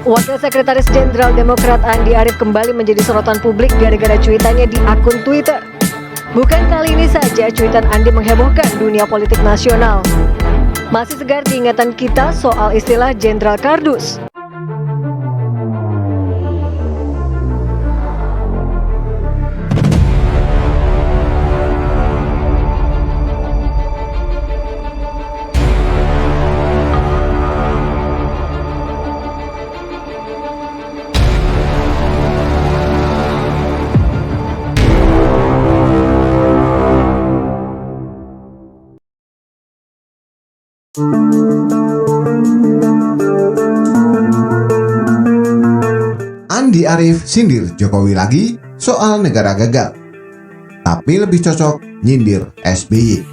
Wakil Sekretaris Jenderal Demokrat Andi Arief kembali menjadi sorotan publik gara-gara cuitannya di akun Twitter. Bukan kali ini saja cuitan Andi menghebohkan dunia politik nasional. Masih segar diingatan kita soal istilah Jenderal Kardus. Andi Arief sindir Jokowi lagi soal negara gagal, tapi lebih cocok nyindir SBY.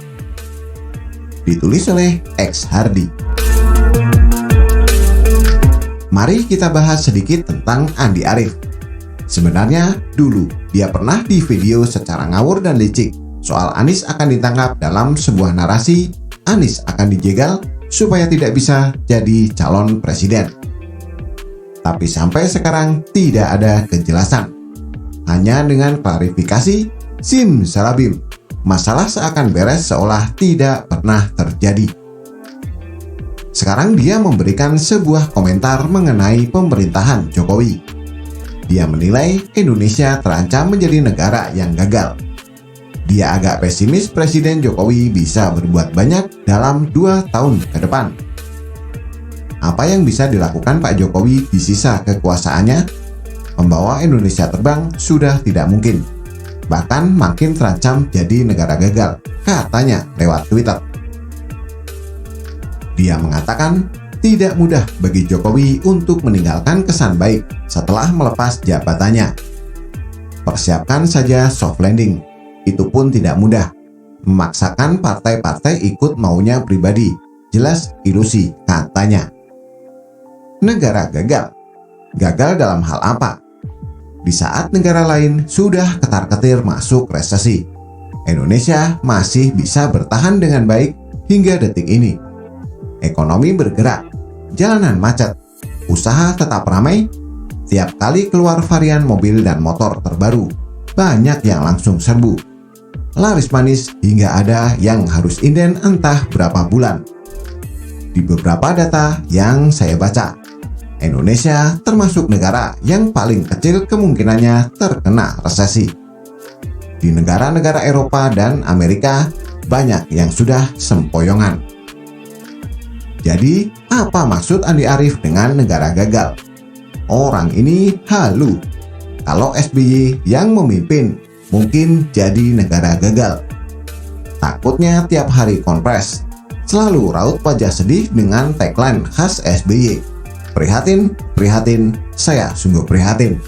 Ditulis oleh X Hardy. Mari kita bahas sedikit tentang Andi Arief. Sebenarnya dulu dia pernah di video secara ngawur dan licik soal Anies akan ditangkap dalam sebuah narasi Anies akan dijegal supaya tidak bisa jadi calon presiden. Tapi sampai sekarang tidak ada kejelasan. Hanya dengan klarifikasi simsalabim, masalah seakan beres seolah tidak pernah terjadi. Sekarang dia memberikan sebuah komentar mengenai pemerintahan Jokowi. Dia menilai Indonesia terancam menjadi negara yang gagal. Dia agak pesimis Presiden Jokowi bisa berbuat banyak dalam 2 tahun ke depan. Apa yang bisa dilakukan Pak Jokowi di sisa kekuasaannya? Membawa Indonesia terbang sudah tidak mungkin. Bahkan makin terancam jadi negara gagal, katanya lewat Twitter. Dia mengatakan tidak mudah bagi Jokowi untuk meninggalkan kesan baik setelah melepas jabatannya. Persiapkan saja soft landing. Itu pun tidak mudah. Memaksakan partai-partai ikut maunya pribadi, jelas ilusi, katanya. Negara gagal. Gagal dalam hal apa? Di saat negara lain sudah ketar-ketir masuk resesi, Indonesia masih bisa bertahan dengan baik hingga detik ini. Ekonomi bergerak, jalanan macet, usaha tetap ramai. Tiap kali keluar varian mobil dan motor terbaru, banyak yang langsung serbu. Laris manis hingga ada yang harus inden entah berapa bulan. Di beberapa data yang saya baca, Indonesia termasuk negara yang paling kecil kemungkinannya terkena resesi. Di negara-negara Eropa dan Amerika, banyak yang sudah sempoyongan. Jadi, apa maksud Andi Arief dengan negara gagal? Orang ini halu. Kalau SBY yang memimpin, mungkin jadi negara gagal. Takutnya tiap hari konpres, selalu raut wajah sedih dengan tagline khas SBY. Prihatin, prihatin, saya sungguh prihatin.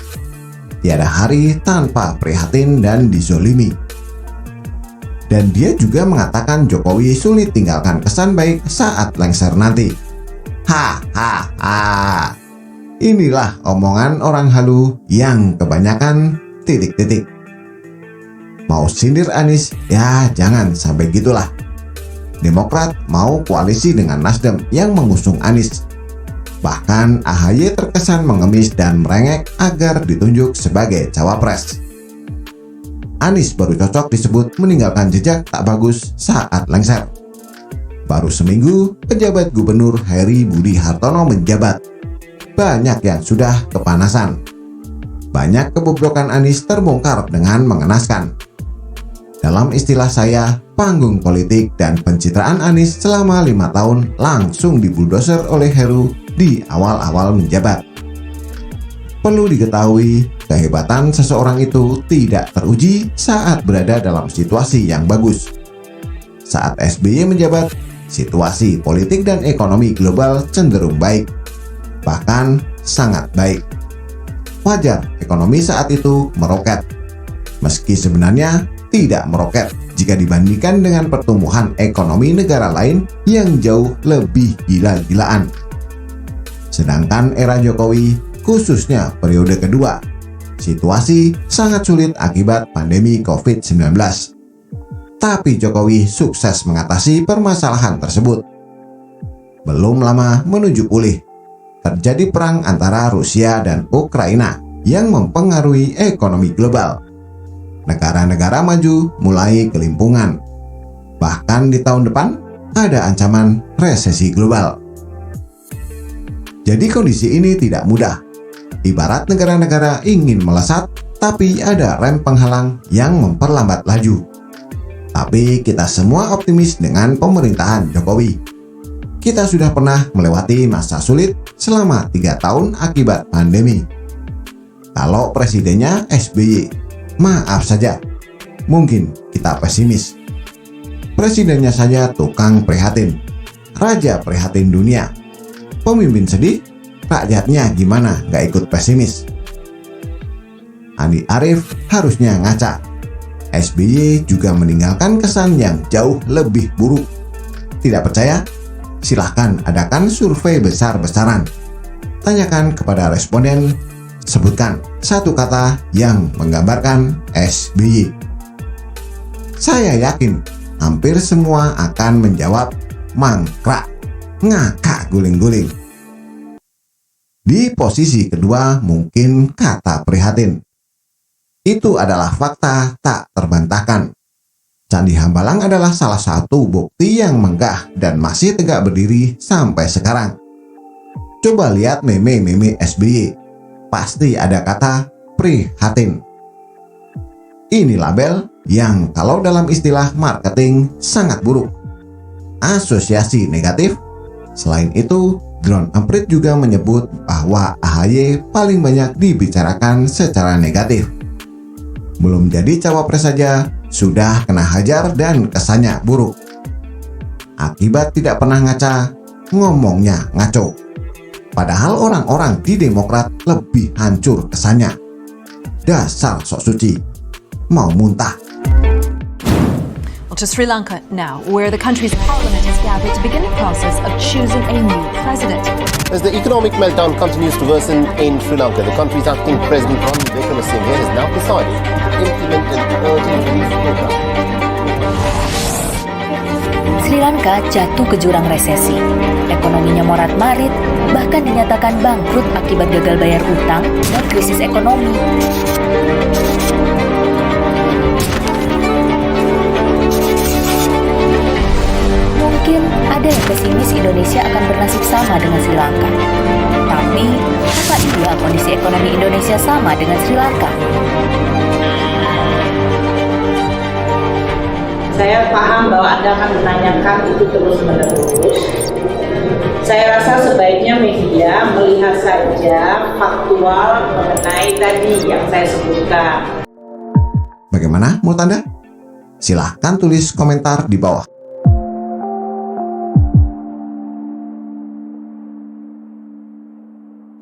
Tiada hari tanpa prihatin dan dizolimi. Dan dia juga mengatakan Jokowi sulit tinggalkan kesan baik saat lengser nanti. Hahaha. Inilah omongan orang halu yang kebanyakan titik-titik. Mau sindir Anies, ya jangan sampai gitulah. Demokrat mau koalisi dengan Nasdem yang mengusung Anies. Bahkan AHY terkesan mengemis dan merengek agar ditunjuk sebagai cawapres. Anies baru cocok disebut meninggalkan jejak tak bagus saat lengser. Baru seminggu, pejabat Gubernur Heri Budi Hartono menjabat. Banyak yang sudah kepanasan. Banyak kebobrokan Anies terbongkar dengan mengenaskan. Dalam istilah saya, panggung politik dan pencitraan Anies selama 5 tahun langsung dibuldoser oleh Heru di awal-awal menjabat. Perlu diketahui, kehebatan seseorang itu tidak teruji saat berada dalam situasi yang bagus. Saat SBY menjabat, situasi politik dan ekonomi global cenderung baik, bahkan sangat baik. Wajar ekonomi saat itu meroket, meski sebenarnya tidak meroket jika dibandingkan dengan pertumbuhan ekonomi negara lain yang jauh lebih gila-gilaan. Sedangkan era Jokowi, khususnya periode kedua, situasi sangat sulit akibat pandemi COVID-19. Tapi Jokowi sukses mengatasi permasalahan tersebut. Belum lama menuju pulih, terjadi perang antara Rusia dan Ukraina yang mempengaruhi ekonomi global. Negara-negara maju mulai kelimpungan. Bahkan di tahun depan ada ancaman resesi global. Jadi kondisi ini tidak mudah. Ibarat negara-negara ingin melesat, tapi ada rem penghalang yang memperlambat laju. Tapi kita semua optimis dengan pemerintahan Jokowi. Kita sudah pernah melewati masa sulit selama 3 tahun akibat pandemi. Kalau presidennya SBY, maaf saja, mungkin kita pesimis. Presidennya saja tukang prihatin, raja prihatin dunia. Pemimpin sedih, rakyatnya gimana gak ikut pesimis? Andi Arief harusnya ngaca. SBY juga meninggalkan kesan yang jauh lebih buruk. Tidak percaya? Silahkan adakan survei besar-besaran. Tanyakan kepada responden, sebutkan satu kata yang menggambarkan SBY. Saya yakin hampir semua akan menjawab mangkrak, ngakak guling-guling. Di posisi kedua mungkin kata prihatin. Itu adalah fakta tak terbantahkan. Candi Hambalang adalah salah satu bukti yang megah dan masih tegak berdiri sampai sekarang. Coba lihat meme-meme SBY. Pasti ada kata prihatin. Ini label yang kalau dalam istilah marketing sangat buruk. Asosiasi negatif. Selain itu, Drone Emprit juga menyebut bahwa AHY paling banyak dibicarakan secara negatif. Belum jadi cawapres saja, sudah kena hajar dan kesannya buruk. Akibat tidak pernah ngaca, ngomongnya ngaco. Padahal orang-orang di Demokrat lebih hancur kesannya. Dasar sok suci, mau muntah. Well, to Sri Lanka now, where the country's parliament has gathered to begin the process of choosing a new president. As the economic meltdown continues to worsen in Sri Lanka, the country's acting president Ranil Wickremesinghe has now decided to implement an urgent relief program. Sri Lanka jatuh ke jurang resesi. Ekonominya morat-marit, bahkan dinyatakan bangkrut akibat gagal bayar utang dan krisis ekonomi. Mungkin ada yang pesimis Indonesia akan bernasib sama dengan Sri Lanka. Tapi, apa iya kondisi ekonomi Indonesia sama dengan Sri Lanka? Saya paham bahwa Anda akan menanyakan itu terus-menerus. Saya rasa sebaiknya media melihat saja faktual mengenai tadi yang saya sebutkan. Bagaimana menurut Anda? Silahkan tulis komentar di bawah.